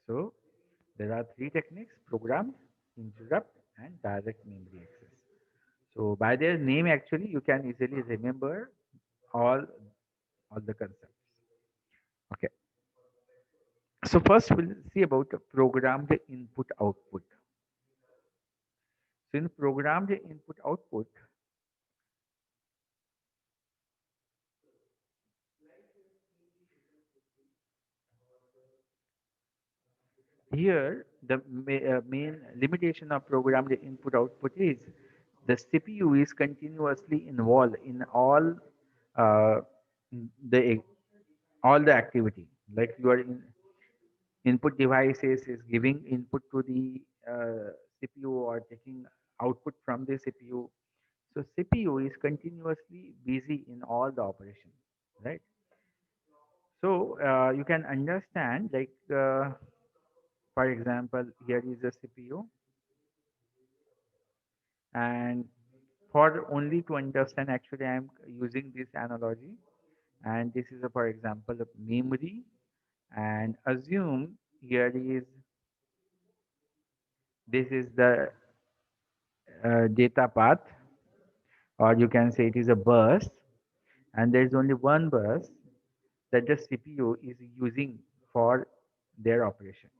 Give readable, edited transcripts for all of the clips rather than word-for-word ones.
So there are three techniques: program, interrupt, and direct memory access. So by their name, actually, you can easily remember all all the concepts. Okay. So first we'll see about the programmed input output. So in programmed input output, here the main limitation of programmed input output is the CPU is continuously involved in uh, the all the activity. Like your input devices is giving input to the CPU or taking output from the CPU. So CPU is continuously busy in all the operations, right? So you can understand, like for example, here is a CPU, and for only to understand, actually, I am using this analogy, and this is a, for example, a memory, and assume here is this is the data path, or you can say it is a bus, and there is only one bus that the CPU is using for their operation.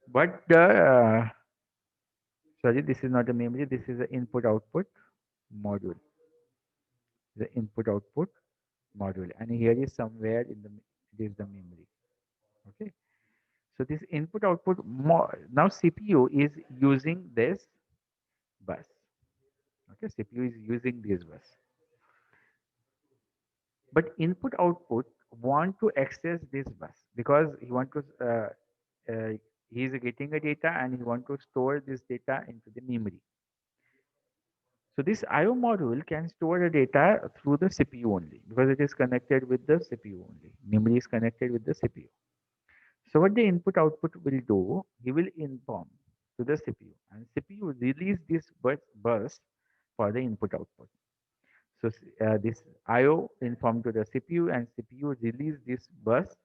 But the sorry, this is not a memory. This is an input output module. The input output module, and here is somewhere in the it is the memory. Okay, so this input output now CPU is using this bus. Okay, CPU is using this bus, but input output want to access this bus because he want to uh, he is getting a data and he want to store this data into the memory. So this IO module can store the data through the CPU only because it is connected with the CPU only. Memory is connected with the CPU. So what the input output will do, he will inform to the CPU, and CPU release this bus for the input output. So this IO inform to the CPU, and CPU release this bus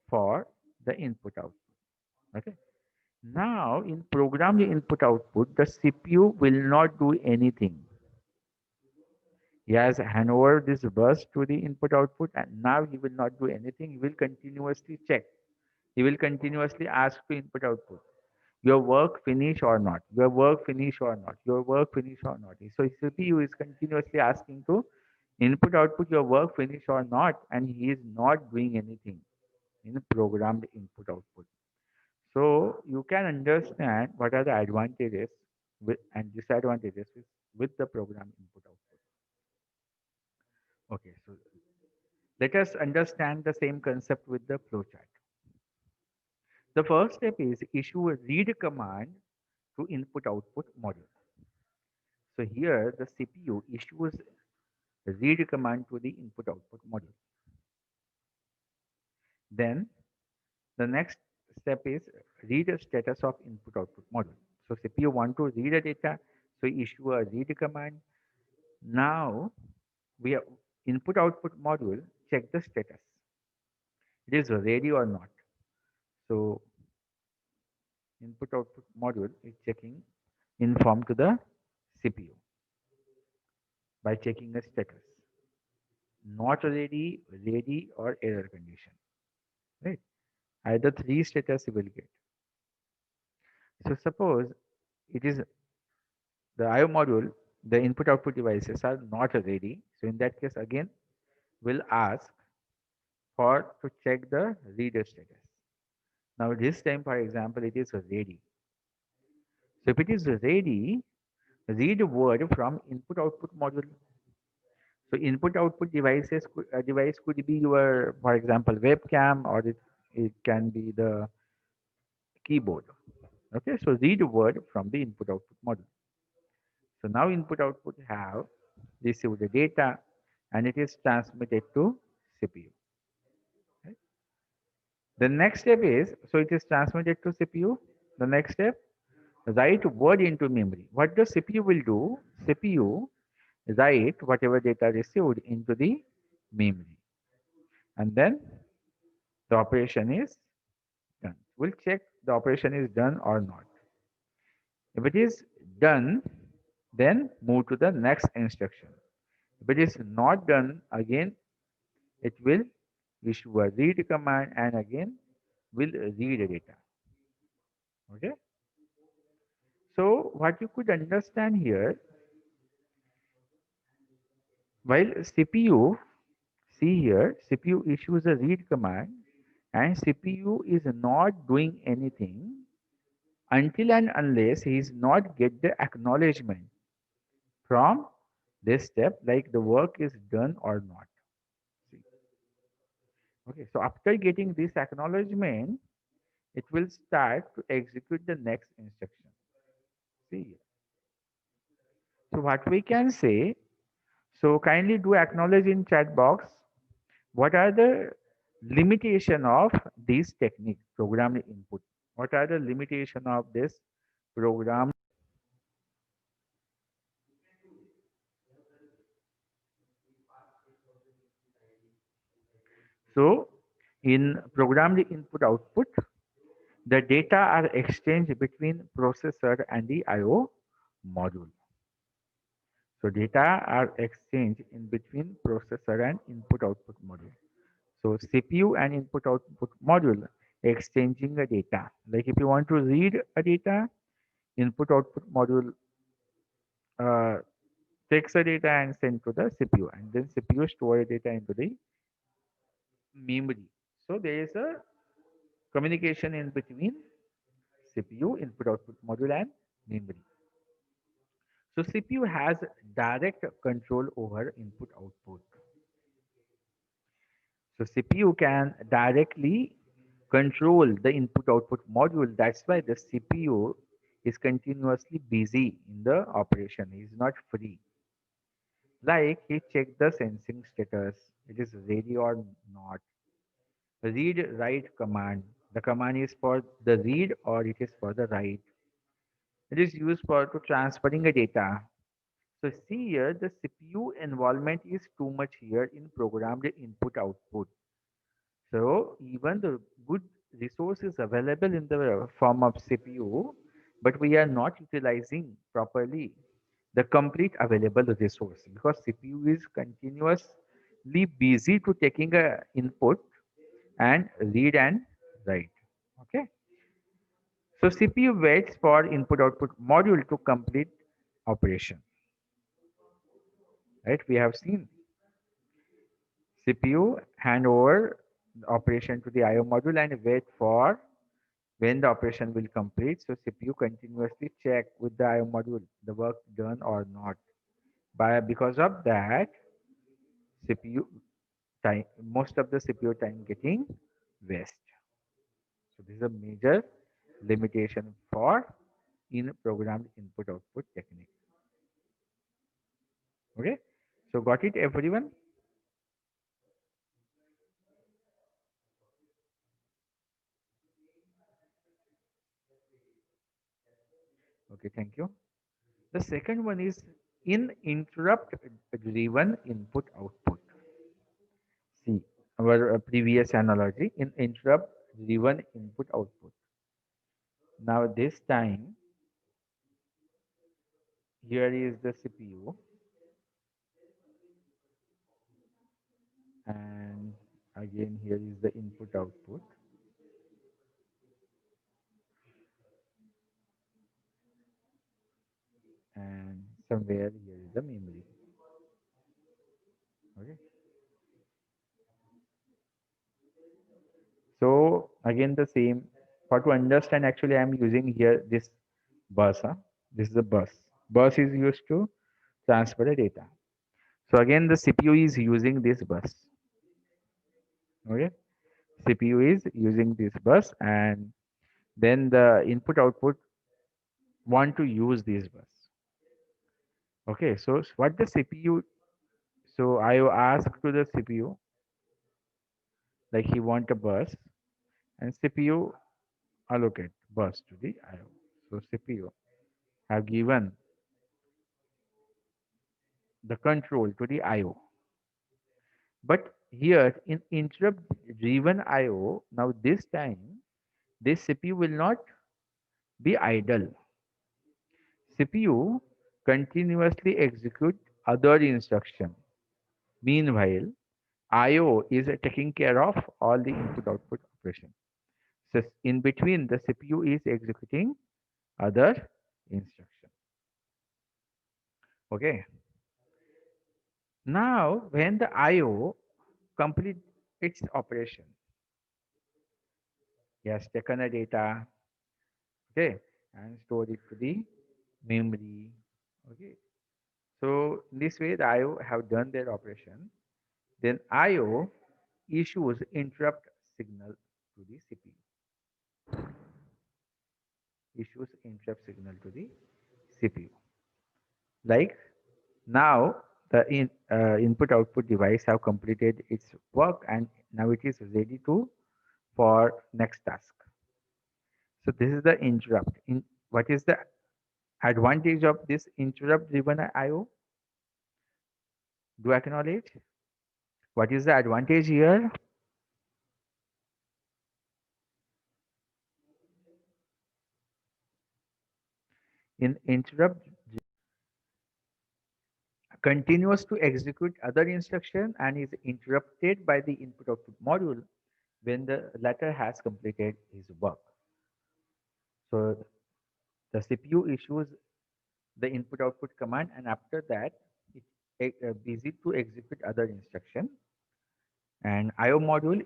for the input output. Okay. Now in program the input output, the CPU will not do anything. He has hand over this bus to the input output, and now he will not do anything. He will continuously check. He will continuously ask to input output, your work finish or not, your work finish or not, your work finish or not. So CPU is continuously asking to input output, your work finish or not, and he is not doing anything in programmed input output. So you can understand what are the advantages and disadvantages with the program input output. Okay, so let us understand the same concept with the flowchart. The first step is issue a read command to input output module. So here the CPU issues a read command to the input output module. Then the next step is read a status of input output module. So CPU want to read the data, so issue a read command. Now we have input output module check the status. It is ready or not. So input output module is checking inform to the CPU by checking the status. Not ready, ready, or error condition. Right? Either three status you will get. So suppose it is the IO module, the input output devices are not ready. So in that case, again, we'll ask for to check the reader status. Now this time, for example, it is ready. So if it is ready, read word from input output module. So input output device could be your, for example, webcam, or it can be the keyboard. Okay, so read word from the input output module. So now input output have received the data and it is transmitted to CPU. Right? The next step is, so it is transmitted to CPU. The next step, write word into memory. What the CPU will do? CPU write whatever data received into the memory, and then the operation is done. will check the operation is done or not. If it is done, then move to the next instruction. If it is not done, again it will issue a read command and again will read the data. Okay. So what you could understand here, while CPU, see here, CPU issues a read command and CPU is not doing anything until and unless he is not get the acknowledgement from this step, like the work is done or not. See. Okay, so after getting this acknowledgement, it will start to execute the next instruction. See here. So what we can say, so kindly do acknowledge in chat box what are the limitation of this technique, programmed input. What are the limitation of this program? So in programmed input output, the data are exchanged between processor and the IO module. So data are exchanged in between processor and input output module. So CPU and input output module exchanging a data. Like if you want to read a data, input output module uh, takes the data and send to the CPU, and then CPU store the data into the memory. So there is a communication in between CPU, input output module, and memory. So CPU has direct control over input output. So CPU can directly control the input output module. That's why the CPU is continuously busy in the operation. It is not free. Like he checked the sensing status. It is ready or not. Read write command. The command is for the read or it is for the write. It is used for to transferring a data. So see here the CPU involvement is too much here in programmed input output. So even the good resources available in the form of CPU, but we are not utilizing properly the complete available resource because CPU is continuously busy to taking a input and read and write. Okay. So CPU waits for input output module to complete operation. Right. We have seen CPU hand over the operation to the IO module and wait for when the operation will complete. So CPU continuously check with the IO module the work done or not. Because of that, CPU time, most of the CPU time getting waste. So this is a major limitation for in programmed input output technique. Okay. So got it everyone? Okay, thank you. The second one is in interrupt driven input output. See our previous analogy in interrupt driven input output. Now this time here is the CPU and again here is the input output and somewhere here is the memory. Okay. So again the same. For to understand, actually I am using here this bus. Huh? This is a bus. Bus is used to transfer the data. So again the CPU is using this bus. Okay. CPU is using this bus and then the input output want to use this bus. Okay. So what the CPU, so I ask to the CPU like he want a bus and CPU allocate bus to the IO. So CPU have given the control to the IO. But here in interrupt driven IO, now this time This CPU will not be idle. CPU continuously execute other instruction. Meanwhile, IO is taking care of all the input output operation. So in between, the CPU is executing other instruction. Okay. Now, when the IO complete its operation, he has taken a data, okay, and stored it to the memory. Okay. So this way, the IO have done their operation. Then IO issues interrupt signal to the CPU. Issues interrupt signal to the CPU. Like now, the input output device have completed its work and now it is ready to for next task. So this is the interrupt. What is the advantage of this interrupt driven IO? Do acknowledge? What is the advantage here? In interrupt continues to execute other instruction and is interrupted by the input output module when the latter has completed his work. So the CPU issues the input output command and after that it busy to execute other instruction and IO module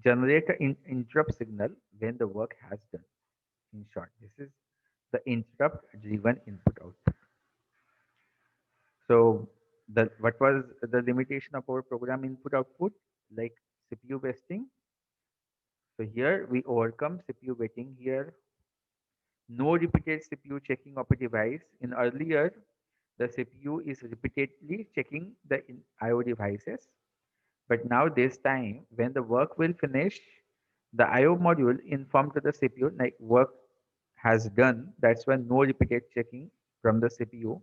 generate an interrupt signal when the work has done. In short, this is the interrupt driven input output. So the what was the limitation of our program input output like CPU wasting? So here we overcome CPU waiting here. No repeated CPU checking of a device. In earlier, the CPU is repeatedly checking the IO devices. But now this time, when the work will finish, the IO module informed to the CPU like work has done. That's why no repeated checking from the CPU.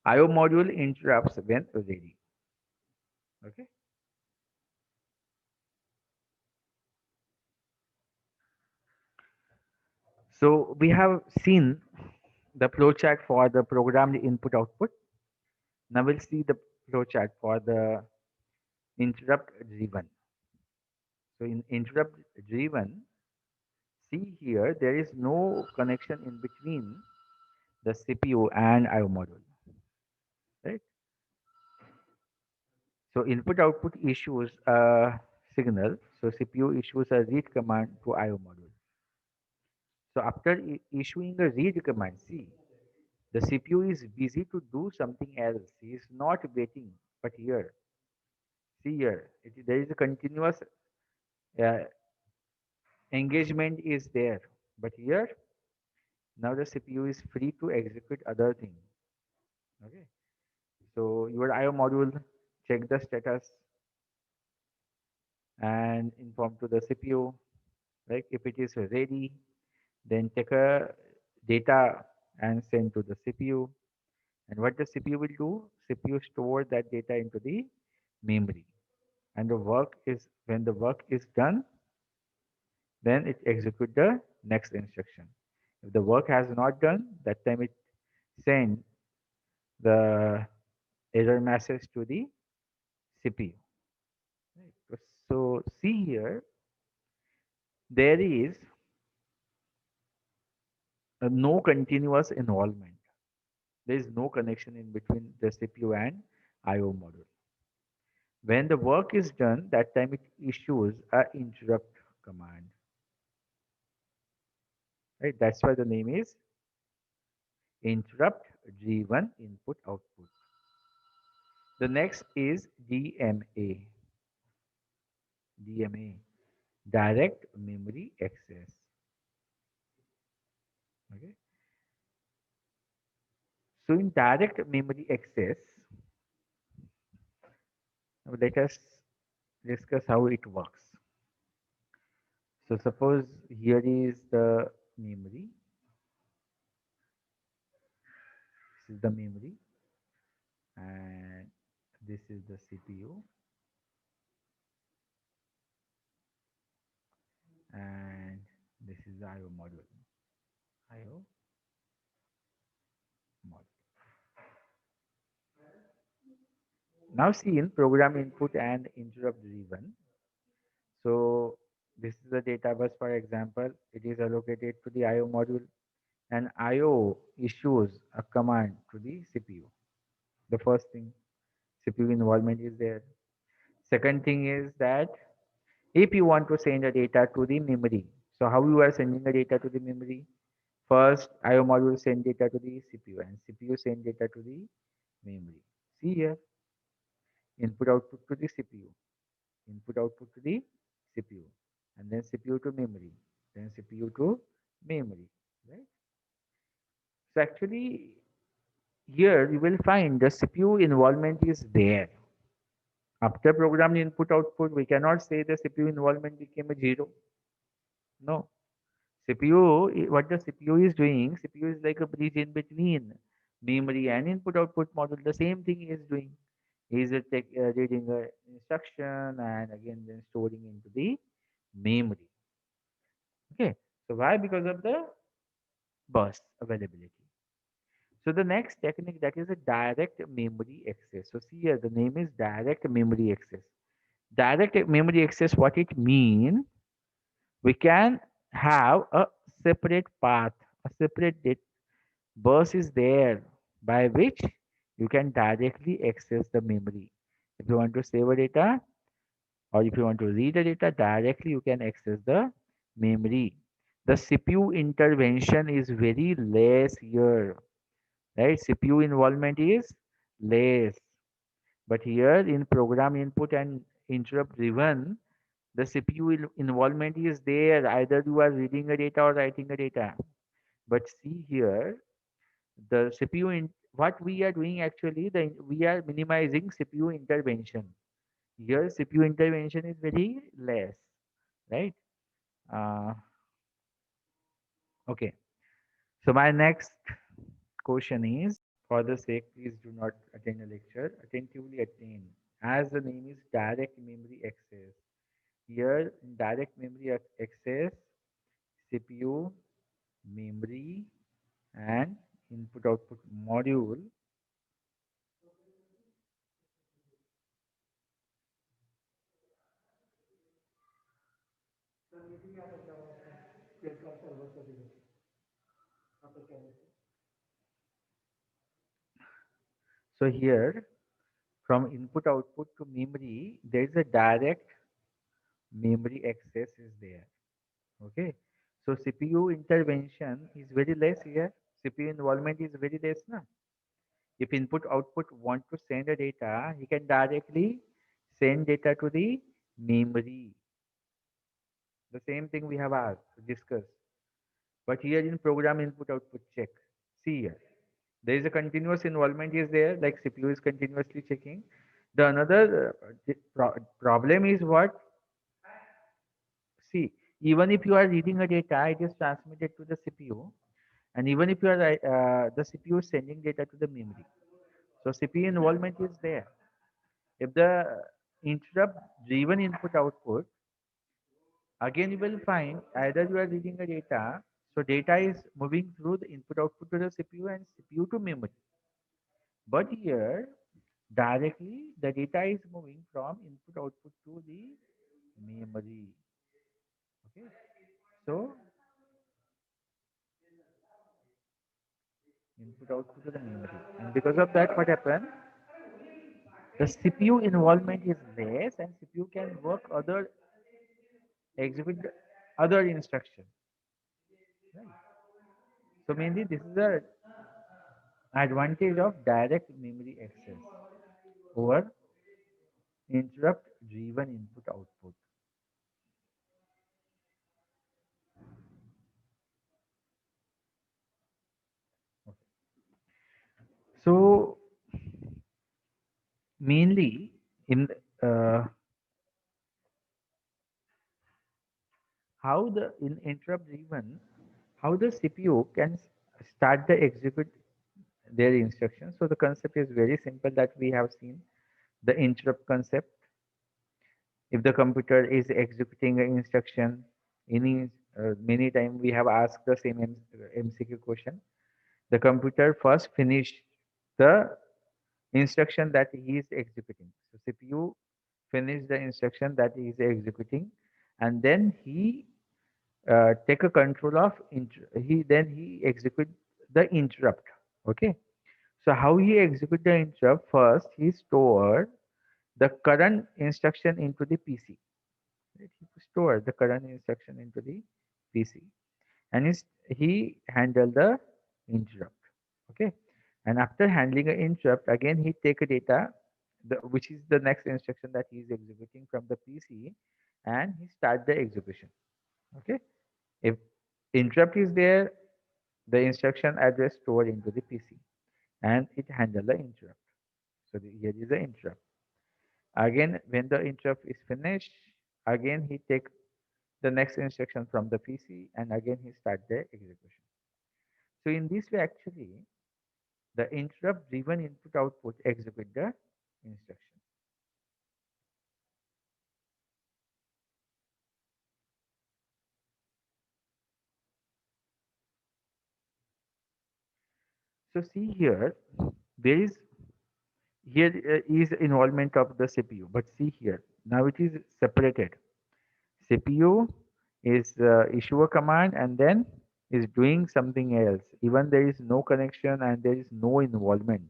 IO module interrupts when ready. Okay. So we have seen the flowchart for the programmed input output. Now we'll see the flowchart for the interrupt driven. So in interrupt driven, see here there is no connection in between the CPU and IO module, right? So input output issues a signal. So CPU issues a read command to IO module. So after issuing a read command, see the CPU is busy to do something else. He is not waiting, but here, see here, there is a continuous uh, engagement is there. But here, now the CPU is free to execute other thing. Okay. So your IO module check the status and inform to the CPU. Like if it is ready, then take a data and send to the CPU. And what the CPU will do? CPU store that data into the memory. And the work is when the work is done, then it execute the next instruction. If the work has not done, that time it send the error message to the CPU. Right. So see here, there is no continuous involvement. There is no connection in between the CPU and IO module. When the work is done, that time it issues a interrupt command. Right? That's why the name is interrupt driven input output. The next is DMA. DMA, direct memory access. Okay. So in direct memory access, now let us discuss how it works. So suppose here is the memory. This is the memory, and this is the CPU, and This is the IO module. IO module. Now see in program input and interrupt driven. So this is the data bus, for example. It is allocated to the IO module, and IO issues a command to the CPU. The first thing, CPU involvement is there. Second thing is that if you want to send the data to the memory, so how you are sending the data to the memory? First, IO module send data to the CPU, and CPU send data to the memory. See here, input output to the CPU, input output to the CPU, and then CPU to memory, then CPU to memory, right? So actually, here you will find the CPU involvement is there. After programmed input output, we cannot say the CPU involvement became a zero. No. CPU, what the CPU is doing, CPU is like a bridge in between memory and input output module. The same thing is doing. Is reading a instruction and again then storing into the memory. Okay. So why? Because of the bus availability. So the next technique, that is a direct memory access. So see here, the name is direct memory access. Direct memory access, what it means, we can have a separate path, a separate bus is there by which you can directly access the memory. If you want to save a data or if you want to read the data directly, you can access the memory. The CPU intervention is very less here, right? CPU involvement is less. But here in program input and interrupt driven, the CPU involvement is there. Either you are reading a data or writing a data. But see here, the CPU what we are doing actually, we are minimizing CPU intervention. Here CPU intervention is very less, right? Uh, okay. So my next question is, for the sake, please do not attend a lecture. Attentively attend. As the name is direct memory access. Here, in direct memory access, CPU, memory, and input output module. So here, from input output to memory, there is a direct memory access is there. Okay. So CPU intervention is very less here. CPU involvement is very less now. If input output want to send a data, he can directly send data to the memory. The same thing we have asked, discussed. But here in program input output check, see here, there is a continuous involvement is there, like CPU is continuously checking. The another problem is what? See, even if you are reading a data, it is transmitted to the CPU, and even if you are the CPU is sending data to the memory. So CPU involvement is there. If the interrupt driven input output, again you will find either you are reading a data, so data is moving through the input output to the CPU and CPU to memory. But here directly the data is moving from input output to the memory. Okay, so input output to the memory, and because of that, what happened? The CPU involvement is less, and CPU can work other execute other instruction. Right. So mainly this is the advantage of direct memory access over interrupt driven input output. Okay. So mainly in how the in interrupt driven, how the CPU can start the execute their instructions. So the concept is very simple that we have seen, the interrupt concept. If the computer is executing an instruction, any Many times we have asked the same MCQ question. The computer first finish the instruction that he is executing. So CPU finish the instruction that he is executing, and then he take a control of he execute the interrupt. Okay. So how he execute the interrupt? First, he store the current instruction into the PC. Right? He store the current instruction into the PC, and he handle the interrupt. Okay. And after handling an interrupt, again he take a data, which is the next instruction that he is executing from the PC, and he start the execution. Okay. If interrupt is there, the instruction address stored into the PC, and it handle the interrupt. So here is the interrupt. Again, when the interrupt is finished, again he take the next instruction from the PC, and again he start the execution. So in this way, actually, the interrupt driven input output execute the instruction. So see here, there is here is involvement of the CPU, but see here, now it is separated. CPU is issue a command and then is doing something else. Even there is no connection and there is no involvement.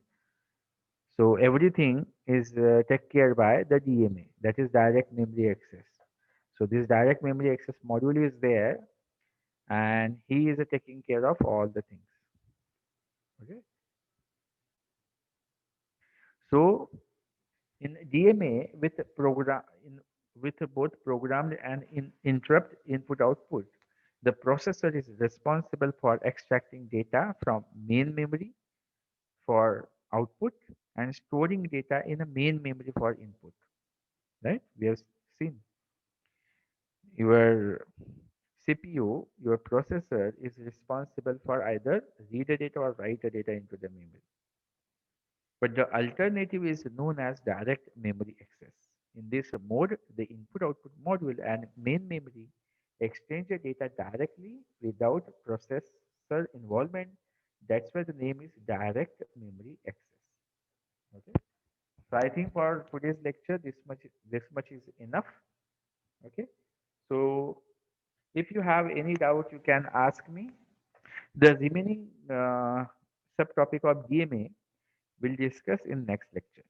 So everything is taken care by the DMA, that is direct memory access. So this direct memory access module is there, and he is taking care of all the things. Okay. So in DMA with with both programmed and interrupt input output, the processor is responsible for extracting data from main memory for output and storing data in a main memory for input. Right? We have seen your CPU, your processor is responsible for either read the data or write the data into the memory. But the alternative is known as direct memory access. In this mode, the input-output module and main memory exchange the data directly without processor involvement. That's why the name is direct memory access. Okay. So I think for today's lecture, this much is enough. Okay. So if you have any doubt, you can ask me. The remaining subtopic of DMA we'll discuss in next lecture.